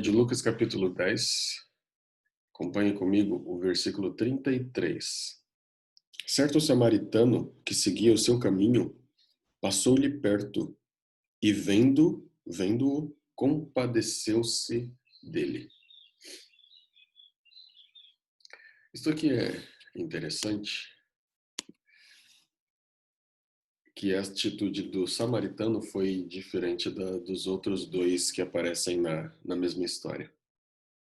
Evangelho de Lucas, capítulo 10. Acompanhe comigo o versículo 33. Certo samaritano que seguia o seu caminho passou-lhe perto e vendo-o, compadeceu-se dele. Isto aqui é interessante, que a atitude do samaritano foi diferente dos outros dois que aparecem na mesma história.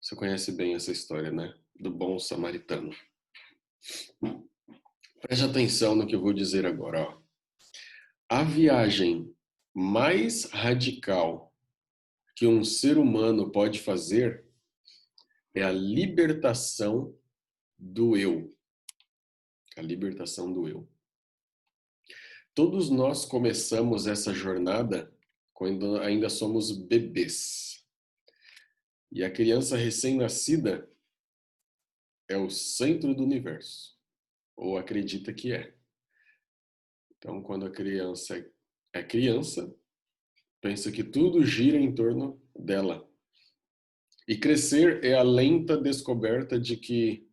Você conhece bem essa história, né? Do bom samaritano. Preste atenção no que eu vou dizer agora. Ó. A viagem mais radical que um ser humano pode fazer é a libertação do eu. A libertação do eu. Todos nós começamos essa jornada quando ainda somos bebês. E a criança recém-nascida é o centro do universo. Ou acredita que é. Então, quando a criança é criança, pensa que tudo gira em torno dela. E crescer é a lenta descoberta de que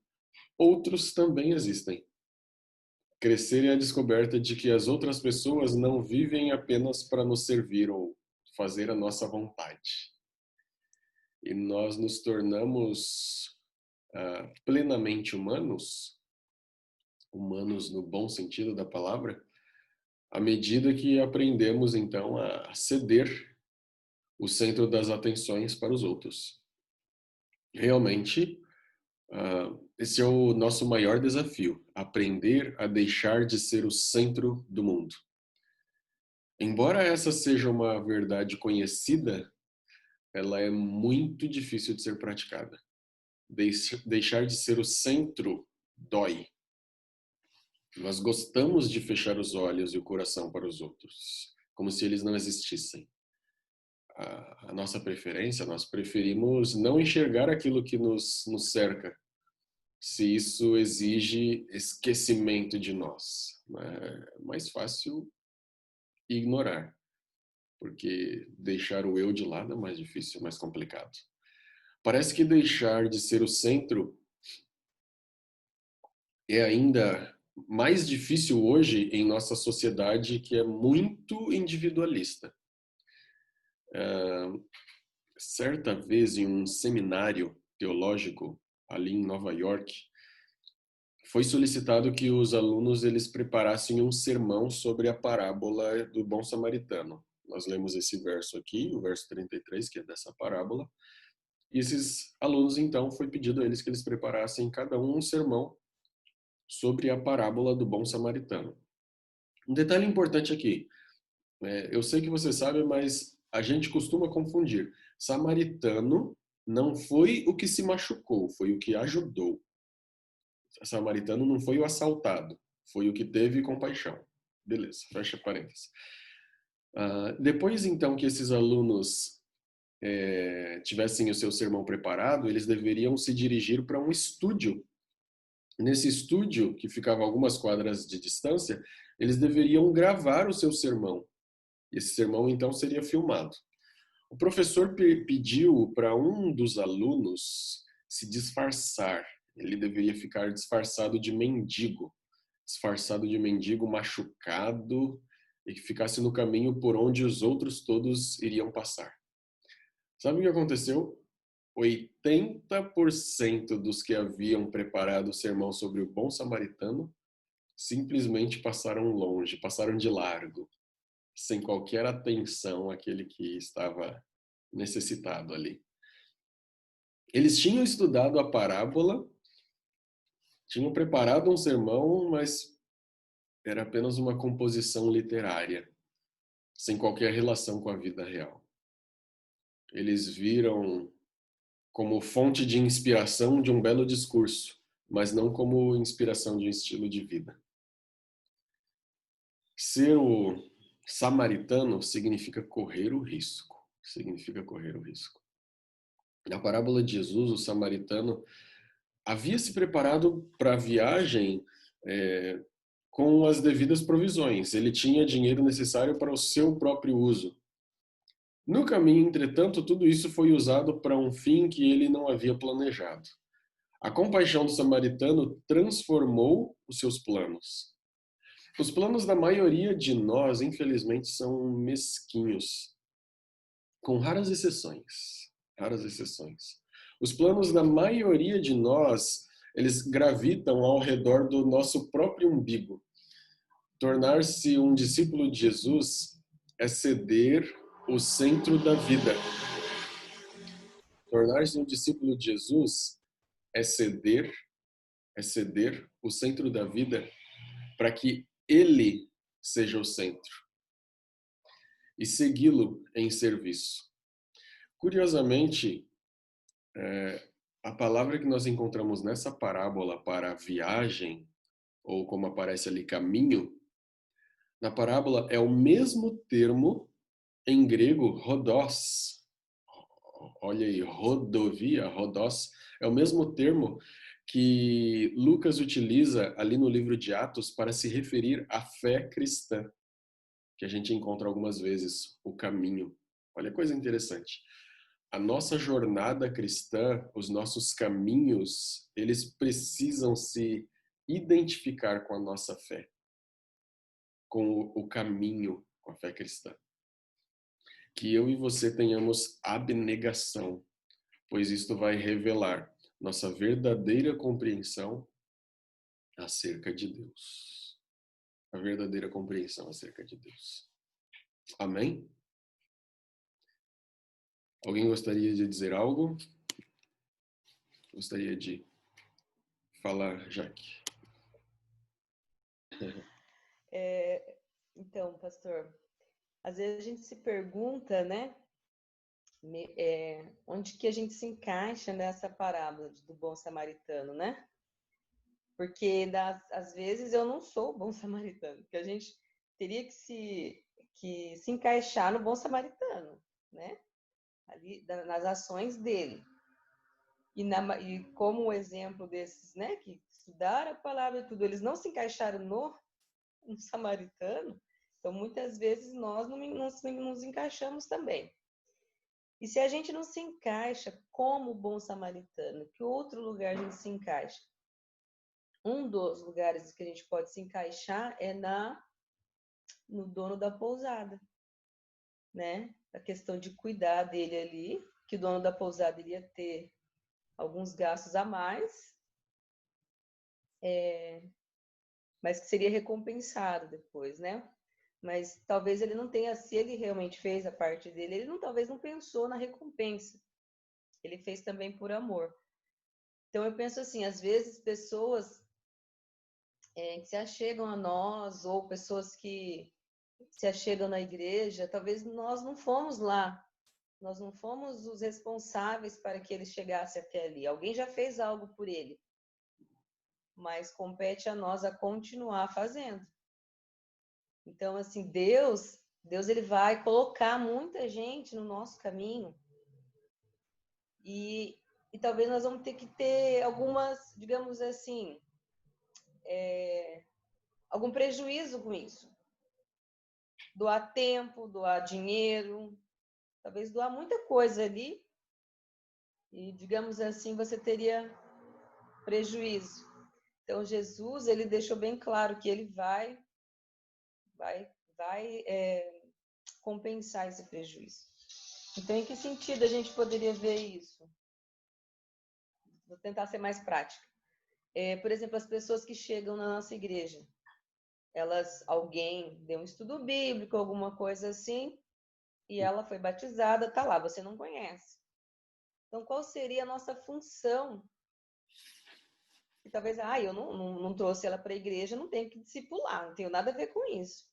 outros também existem. Crescer é a descoberta de que as outras pessoas não vivem apenas para nos servir ou fazer a nossa vontade. E nós nos tornamos plenamente humanos, humanos no bom sentido da palavra, à medida que aprendemos, então, a ceder o centro das atenções para os outros. Realmente, esse é o nosso maior desafio, aprender a deixar de ser o centro do mundo. Embora essa seja uma verdade conhecida, ela é muito difícil de ser praticada. Deixar de ser o centro dói. Nós gostamos de fechar os olhos e o coração para os outros, como se eles não existissem. A nossa preferência, nós preferimos não enxergar aquilo que nos cerca, se isso exige esquecimento de nós. É mais fácil ignorar, porque deixar o eu de lado é mais difícil, mais complicado. Parece que deixar de ser o centro é ainda mais difícil hoje em nossa sociedade, que é muito individualista. Certa vez, em um seminário teológico ali em Nova York, foi solicitado que os alunos eles preparassem um sermão sobre a parábola do bom samaritano. Nós lemos esse verso aqui, o verso 33, que é dessa parábola. E esses alunos, então, foi pedido a eles que eles preparassem cada um sermão sobre a parábola do bom samaritano. Um detalhe importante aqui, eu sei que você sabe, mas a gente costuma confundir. Samaritano não foi o que se machucou, foi o que ajudou. Samaritano não foi o assaltado, foi o que teve compaixão. Beleza, fecha parênteses. Depois, então, que esses alunos tivessem o seu sermão preparado, eles deveriam se dirigir para um estúdio. Nesse estúdio, que ficava a algumas quadras de distância, eles deveriam gravar o seu sermão. Esse sermão, então, seria filmado. O professor pediu para um dos alunos se disfarçar. Ele deveria ficar disfarçado de mendigo machucado, e que ficasse no caminho por onde os outros todos iriam passar. Sabe o que aconteceu? 80% dos que haviam preparado o sermão sobre o bom samaritano simplesmente passaram longe, passaram de largo, sem qualquer atenção àquele que estava necessitado ali. Eles tinham estudado a parábola, tinham preparado um sermão, mas era apenas uma composição literária, sem qualquer relação com a vida real. Eles viram como fonte de inspiração de um belo discurso, mas não como inspiração de um estilo de vida. Ser o samaritano significa correr o risco. Na parábola de Jesus, o samaritano havia se preparado para a viagem com as devidas provisões. Ele tinha dinheiro necessário para o seu próprio uso. No caminho, entretanto, tudo isso foi usado para um fim que ele não havia planejado. A compaixão do samaritano transformou os seus planos. Os planos da maioria de nós, infelizmente, são mesquinhos, com raras exceções. Raras exceções. Os planos da maioria de nós, eles gravitam ao redor do nosso próprio umbigo. Tornar-se um discípulo de Jesus é ceder o centro da vida. Tornar-se um discípulo de Jesus é ceder o centro da vida para que ele seja o centro e segui-lo em serviço. Curiosamente, a palavra que nós encontramos nessa parábola para viagem, ou como aparece ali, caminho, na parábola é o mesmo termo em grego, rodós. Olha aí, rodovia, rodós, é o mesmo termo que Lucas utiliza ali no livro de Atos para se referir à fé cristã, que a gente encontra algumas vezes, o caminho. Olha que coisa interessante. A nossa jornada cristã, os nossos caminhos, eles precisam se identificar com a nossa fé, com o caminho, com a fé cristã. Que eu e você tenhamos abnegação, pois isto vai revelar nossa verdadeira compreensão acerca de Deus. A verdadeira compreensão acerca de Deus. Amém? Alguém gostaria de dizer algo? Gostaria de falar, Jaque? Então, pastor, às vezes a gente se pergunta, né, onde que a gente se encaixa nessa parábola do bom samaritano, né? Porque às vezes eu não sou o bom samaritano, porque a gente teria que se encaixar no bom samaritano, né? Ali nas ações dele. E como o exemplo desses, né, que estudaram a palavra e tudo, eles não se encaixaram no samaritano, então muitas vezes nós não nos encaixamos também. E se a gente não se encaixa como bom samaritano, que outro lugar a gente se encaixa? Um dos lugares que a gente pode se encaixar é no dono da pousada, né? A questão de cuidar dele ali, que o dono da pousada iria ter alguns gastos a mais, mas que seria recompensado depois, né? Mas talvez ele não tenha, se ele realmente fez a parte dele, ele talvez não pensou na recompensa. Ele fez também por amor. Então eu penso assim, às vezes pessoas que se achegam a nós, ou pessoas que se achegam na igreja, talvez nós não fomos lá, nós não fomos os responsáveis para que ele chegasse até ali. Alguém já fez algo por ele, mas compete a nós a continuar fazendo. Então, assim, Deus ele vai colocar muita gente no nosso caminho e talvez nós vamos ter que ter algumas, digamos assim, algum prejuízo com isso. Doar tempo, doar dinheiro, talvez doar muita coisa ali e, digamos assim, você teria prejuízo. Então, Jesus, ele deixou bem claro que ele vai, vai compensar esse prejuízo. Então, em que sentido a gente poderia ver isso? Vou tentar ser mais prática. Por exemplo, as pessoas que chegam na nossa igreja, alguém deu um estudo bíblico, alguma coisa assim, e ela foi batizada, tá lá, você não conhece. Então, qual seria a nossa função? E talvez, eu não trouxe ela para a igreja, não tenho que discipular, não tenho nada a ver com isso.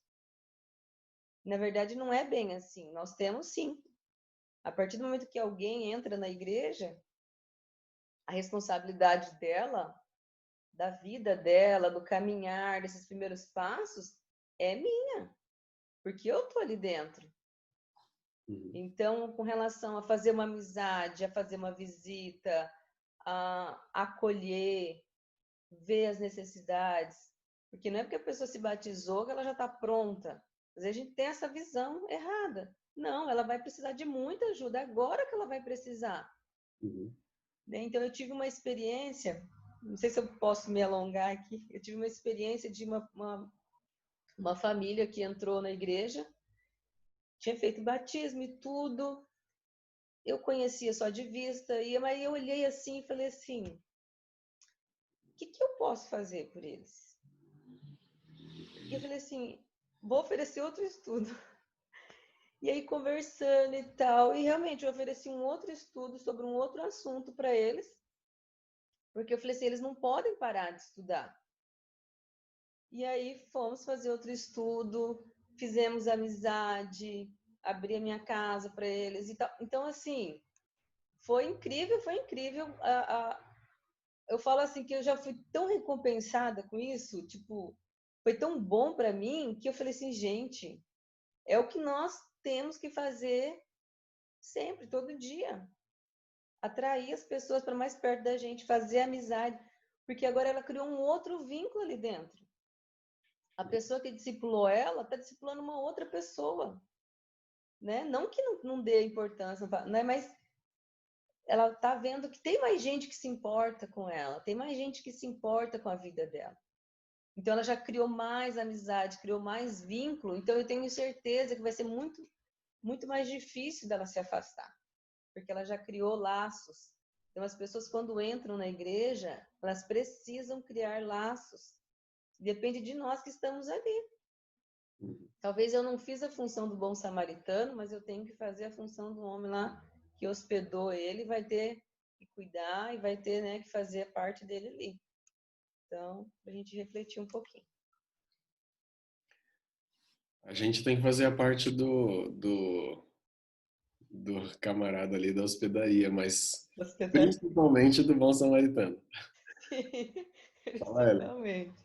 Na verdade, não é bem assim. Nós temos sim. A partir do momento que alguém entra na igreja, a responsabilidade dela, da vida dela, do caminhar, desses primeiros passos, é minha, porque eu tô ali dentro. Então, com relação a fazer uma amizade, a fazer uma visita, a acolher, ver as necessidades, porque não é porque a pessoa se batizou que ela já está pronta. Às vezes a gente tem essa visão errada. Não, ela vai precisar de muita ajuda, é agora que ela vai precisar. Uhum. Né? Então, eu tive uma experiência, não sei se eu posso me alongar aqui, eu tive uma experiência de uma família que entrou na igreja, tinha feito batismo e tudo, eu conhecia só de vista, mas eu olhei assim e falei assim, o que eu posso fazer por eles? E eu falei assim, vou oferecer outro estudo. E aí, conversando e tal, e realmente eu ofereci um outro estudo sobre um outro assunto para eles, porque eu falei assim, eles não podem parar de estudar. E aí fomos fazer outro estudo, fizemos amizade, abri a minha casa para eles e tal. Então, assim, foi incrível, foi incrível. Eu falo assim que eu já fui tão recompensada com isso, tipo, foi tão bom para mim que eu falei assim, gente, é o que nós temos que fazer sempre, todo dia. Atrair as pessoas para mais perto da gente, fazer amizade, porque agora ela criou um outro vínculo ali dentro. A pessoa que discipulou ela está discipulando uma outra pessoa, né? Não que não dê importância, né? Mas ela está vendo que tem mais gente que se importa com ela, tem mais gente que se importa com a vida dela. Então ela já criou mais amizade, criou mais vínculo. Então eu tenho certeza que vai ser muito, muito mais difícil dela se afastar, porque ela já criou laços. Então as pessoas quando entram na igreja, elas precisam criar laços. Depende de nós que estamos ali. Talvez eu não fiz a função do bom samaritano, mas eu tenho que fazer a função do homem lá que hospedou ele, vai ter que cuidar e vai ter, né, que fazer a parte dele ali. Então, a gente refletir um pouquinho. A gente tem que fazer a parte do camarada ali da hospedaria, mas Hospedar? principalmente do bom samaritano. Fala, Ellen. Principalmente.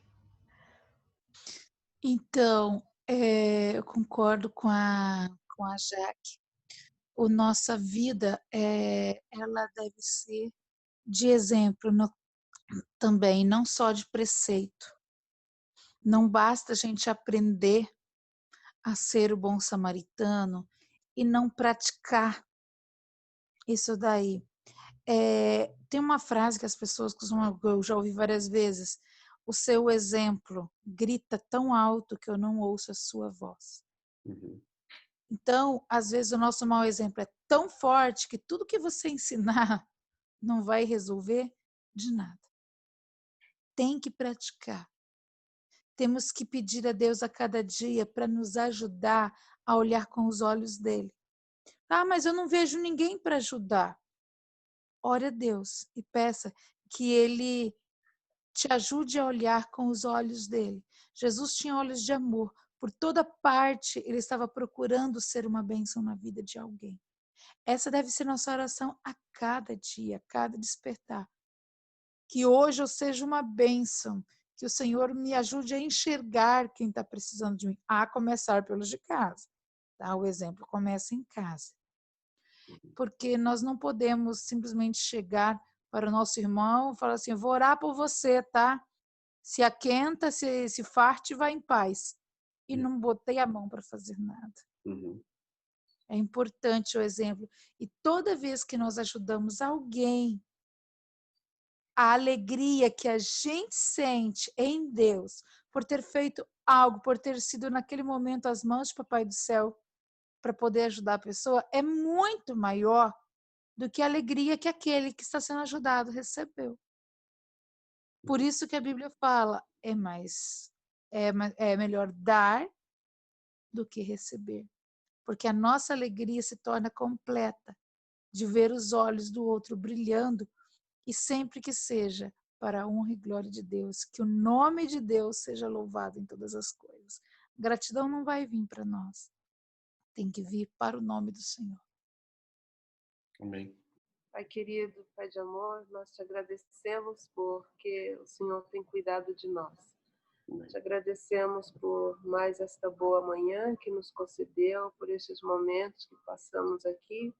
Então, eu concordo com a Jaque. A nossa vida, ela deve ser de exemplo também, não só de preceito. Não basta a gente aprender a ser o bom samaritano e não praticar isso daí. Tem uma frase que as pessoas costumam, eu já ouvi várias vezes, o seu exemplo grita tão alto que eu não ouço a sua voz. Uhum. Então, às vezes o nosso mau exemplo é tão forte que tudo que você ensinar não vai resolver de nada. Tem que praticar. Temos que pedir a Deus a cada dia para nos ajudar a olhar com os olhos dele. Ah, mas eu não vejo ninguém para ajudar. Ore a Deus e peça que ele te ajude a olhar com os olhos dele. Jesus tinha olhos de amor. Por toda parte, ele estava procurando ser uma bênção na vida de alguém. Essa deve ser nossa oração a cada dia, a cada despertar. Que hoje eu seja uma bênção, que o Senhor me ajude a enxergar quem está precisando de mim, a começar pelos de casa. Tá? O exemplo começa em casa. Porque nós não podemos simplesmente chegar para o nosso irmão e falar assim, eu vou orar por você, tá? Se aquenta, se farte, vai em paz. E não botei a mão para fazer nada. Uhum. É importante o exemplo. E toda vez que nós ajudamos alguém, a alegria que a gente sente em Deus por ter feito algo, por ter sido naquele momento as mãos de Papai do Céu para poder ajudar a pessoa, é muito maior do que a alegria que aquele que está sendo ajudado recebeu. Por isso que a Bíblia fala, é melhor dar do que receber. Porque a nossa alegria se torna completa de ver os olhos do outro brilhando e sempre que seja para a honra e glória de Deus, que o nome de Deus seja louvado em todas as coisas. Gratidão não vai vir para nós, tem que vir para o nome do Senhor. Amém. Pai querido, Pai de amor, nós te agradecemos porque o Senhor tem cuidado de nós. Amém. Te agradecemos por mais esta boa manhã que nos concedeu, por estes momentos que passamos aqui,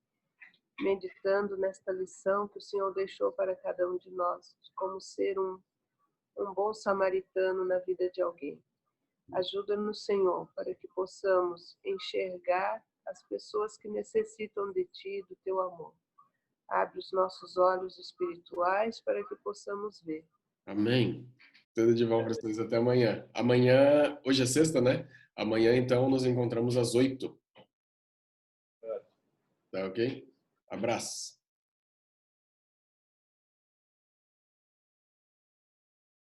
meditando nesta lição que o Senhor deixou para cada um de nós, de como ser um bom samaritano na vida de alguém. Ajuda-nos, Senhor, para que possamos enxergar as pessoas que necessitam de Ti, do Teu amor. Abre os nossos olhos espirituais para que possamos ver. Amém. Tudo de bom para vocês. Até amanhã. Amanhã, hoje é sexta, né? Amanhã, então, nos encontramos às 8. Tá ok? Abraço.